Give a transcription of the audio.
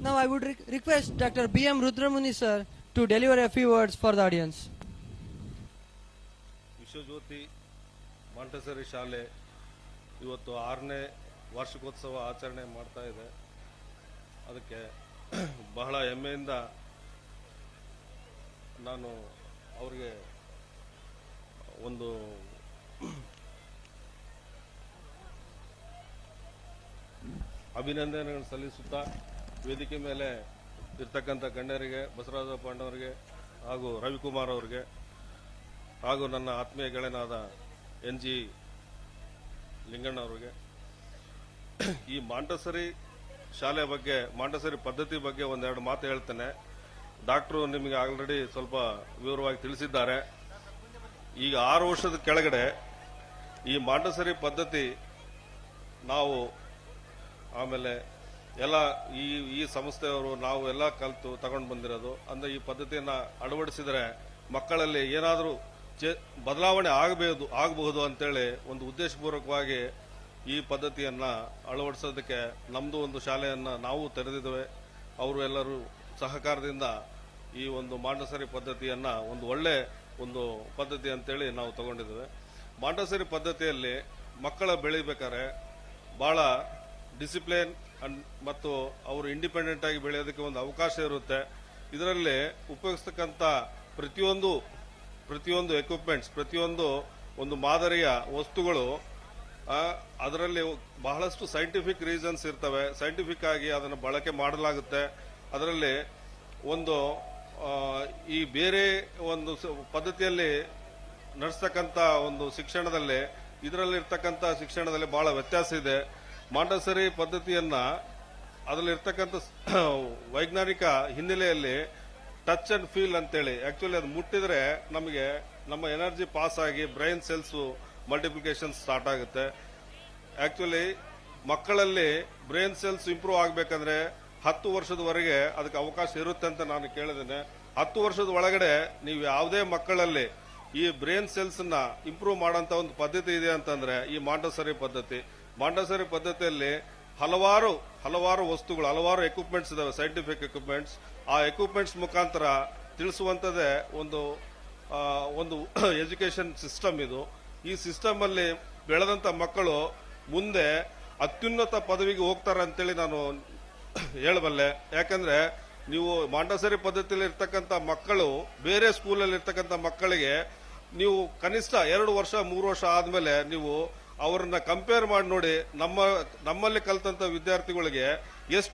Now I would request Dr. B.M. Rudramuni sir to deliver a few words for the audience. Vishwajyothi Montessori ಶಾಲೆ ಇವತ್ತು 6ನೇ ವಾರ್ಷಿಕೋತ್ಸವ ಆಚರಣೆ ಮಾಡ್ತಾ ಇದೆ. ಅದಕ್ಕೆ ಬಹಳ ಹೆಮ್ಮೆಯಿಂದ ನಾನು ಅವರಿಗೆ ಒಂದು ಅಭಿನಂದನೆಗಳನ್ನು ಸಲ್ಲಿಸುತ್ತಾ ವೇದಿಕೆ ಮೇಲೆ ಇರ್ತಕ್ಕಂಥ ಗಣ್ಯರಿಗೆ, ಬಸವರಾಜ ಪಾಂಡವರಿಗೆ ಹಾಗೂ ರವಿಕುಮಾರ್ ಅವರಿಗೆ ಹಾಗೂ ನನ್ನ ಆತ್ಮೀಯ ಗೆಳೆಯನಾದ NG ಲಿಂಗಣ್ಣ ಅವರಿಗೆ ಈ ಮಾಂಟೆಸರಿ ಶಾಲೆ ಬಗ್ಗೆ, ಮಾಂಟೆಸರಿ ಪದ್ಧತಿ ಬಗ್ಗೆ ಒಂದೆರಡು ಮಾತು ಹೇಳ್ತೇನೆ. ಡಾಕ್ಟ್ರು ನಿಮಗೆ ಆಲ್ರೆಡಿ ಸ್ವಲ್ಪ ವಿವರವಾಗಿ ತಿಳಿಸಿದ್ದಾರೆ. ಈಗ 6 ವರ್ಷದ ಕೆಳಗಡೆ ಈ ಮಾಂಟೆಸರಿ ಪದ್ಧತಿ ನಾವು ಆಮೇಲೆ ಎಲ್ಲ ಈ ಸಂಸ್ಥೆಯವರು ನಾವು ಎಲ್ಲ ಕಲಿತು ತಗೊಂಡು ಬಂದಿರೋದು. ಅಂದ್ರೆ ಈ ಪದ್ಧತಿಯನ್ನ ಅಳವಡಿಸಿದರೆ ಮಕ್ಕಳಲ್ಲಿ ಏನಾದರೂ ಬದಲಾವಣೆ ಆಗಬಹುದು ಅಂತೇಳಿ ಒಂದು ಉದ್ದೇಶಪೂರ್ವಕವಾಗಿ ಈ ಪದ್ಧತಿಯನ್ನ ಅಳವಡಿಸೋದಕ್ಕೆ ನಮ್ದು ಒಂದು ಶಾಲೆಯನ್ನ ನಾವು ತೆರೆದಿದ್ದೇವೆ. ಅವರು ಎಲ್ಲರೂ ಸಹಕಾರದಿಂದ ಈ ಒಂದು ಮಾಂಟೆಸರಿ ಪದ್ಧತಿಯನ್ನ ಒಂದು ಒಳ್ಳೆ ಒಂದು ಪದ್ಧತಿ ಅಂತೇಳಿ ನಾವು ತಗೊಂಡಿದ್ದೇವೆ. ಮಾಂಟೆಸರಿ ಪದ್ಧತಿಯಲ್ಲಿ ಮಕ್ಕಳ ಬೆಳಿಬೇಕಾದ್ರೆ ಬಹಳ ಡಿಸಿಪ್ಲಿನ್ ಮತ್ತು ಅವರು ಇಂಡಿಪೆಂಡೆಂಟ್ ಆಗಿ ಬೆಳೆಯೋದಕ್ಕೆ ಒಂದು ಅವಕಾಶ ಇರುತ್ತೆ. ಇದರಲ್ಲಿ ಉಪಯೋಗಿಸ್ತಕ್ಕಂಥ ಪ್ರತಿಯೊಂದು ಎಕ್ವಿಪ್ಮೆಂಟ್ಸ್, ಪ್ರತಿಯೊಂದು ಒಂದು ಮಾದರಿಯ ವಸ್ತುಗಳು ಅದರಲ್ಲಿ ಬಹಳಷ್ಟು ಸೈಂಟಿಫಿಕ್ ರೀಸನ್ಸ್ ಇರ್ತವೆ. ಸೈಂಟಿಫಿಕ್ ಆಗಿ ಅದನ್ನು ಬಳಕೆ ಮಾಡಲಾಗುತ್ತೆ. ಅದರಲ್ಲಿ ಒಂದು ಈ ಬೇರೆ ಒಂದು ಪದ್ಧತಿಯಲ್ಲಿ ನಡೆಸ್ತಕ್ಕಂಥ ಒಂದು ಶಿಕ್ಷಣದಲ್ಲಿ ಇದರಲ್ಲಿರ್ತಕ್ಕಂಥ ಶಿಕ್ಷಣದಲ್ಲಿ ಬಹಳ ವ್ಯತ್ಯಾಸ ಇದೆ. ಮಾಂಟೆಸರಿ ಪದ್ಧತಿಯನ್ನ ಅದರಲ್ಲಿರ್ತಕ್ಕಂಥ ವೈಜ್ಞಾನಿಕ ಹಿನ್ನೆಲೆಯಲ್ಲಿ ಟಚ್ ಅಂಡ್ ಫೀಲ್ ಅಂತೇಳಿ, ಆಕ್ಚುಲಿ ಅದು ಮುಟ್ಟಿದ್ರೆ ನಮಗೆ ನಮ್ಮ ಎನರ್ಜಿ ಪಾಸ್ ಆಗಿ ಬ್ರೈನ್ ಸೆಲ್ಸ್ ಮಲ್ಟಿಪ್ಲಿಕೇಶನ್ ಸ್ಟಾರ್ಟ್ ಆಗುತ್ತೆ. ಆಕ್ಚುಲಿ ಮಕ್ಕಳಲ್ಲಿ ಬ್ರೈನ್ ಸೆಲ್ಸ್ ಇಂಪ್ರೂವ್ ಆಗಬೇಕಂದ್ರೆ 10 ವರ್ಷದವರೆಗೆ ಅದಕ್ಕೆ ಅವಕಾಶ ಇರುತ್ತೆ ಅಂತ ನಾನು ಕೇಳಿದ್ದೇನೆ. 10 ವರ್ಷದ ಒಳಗಡೆ ನೀವು ಯಾವುದೇ ಮಕ್ಕಳಲ್ಲಿ ಈ ಬ್ರೈನ್ ಸೆಲ್ಸ್ ನ ಇಂಪ್ರೂವ್ ಮಾಡೋಂತ ಒಂದು ಪದ್ಧತಿ ಇದೆ ಅಂತಂದ್ರೆ ಈ ಮಾಂಟೆಸರಿ ಪದ್ಧತಿ. ಮಾಂಟೆಸರಿ ಪದ್ಧತಿಯಲ್ಲಿ ಹಲವಾರು ವಸ್ತುಗಳು, ಹಲವಾರು ಎಕ್ವಿಪ್ಮೆಂಟ್ಸ್ ಇದಾವೆ, ಸೈಂಟಿಫಿಕ್ ಎಕ್ವಿಪ್ಮೆಂಟ್ಸ್. ಆ ಎಕ್ವಿಪ್ಮೆಂಟ್ಸ್ ಮುಖಾಂತರ ತಿಳಿಸುವಂತದೇ ಒಂದು ಎಜುಕೇಶನ್ ಸಿಸ್ಟಮ್ ಇದು. ಈ ಸಿಸ್ಟಮ್ ಅಲ್ಲಿ ಬೆಳೆದಂತ ಮಕ್ಕಳು ಮುಂದೆ ಅತ್ಯುನ್ನತ ಪದವಿಗೆ ಹೋಗ್ತಾರೆ ಅಂತೇಳಿ ನಾನು ಹೇಳಬಲ್ಲೆ. ಯಾಕಂದ್ರೆ ನೀವು ಮಾಂಟೆಸರಿ ಪದ್ಧತಿಯಲ್ಲಿ ಇರ್ತಕ್ಕಂಥ ಮಕ್ಕಳು ಬೇರೆ ಸ್ಕೂಲಲ್ಲಿ ಇರ್ತಕ್ಕಂಥ ಮಕ್ಕಳಿಗೆ ನೀವು ಕನಿಷ್ಠ 2 ವರ್ಷ 3 ವರ್ಷ ಆದ್ಮೇಲೆ ನೀವು ಅವರನ್ನ ಕಂಪೇರ್ ಮಾಡಿ ನೋಡಿ. ನಮ್ಮಲ್ಲಿ ಕಲಿತಂತ ವಿದ್ಯಾರ್ಥಿಗಳಿಗೆ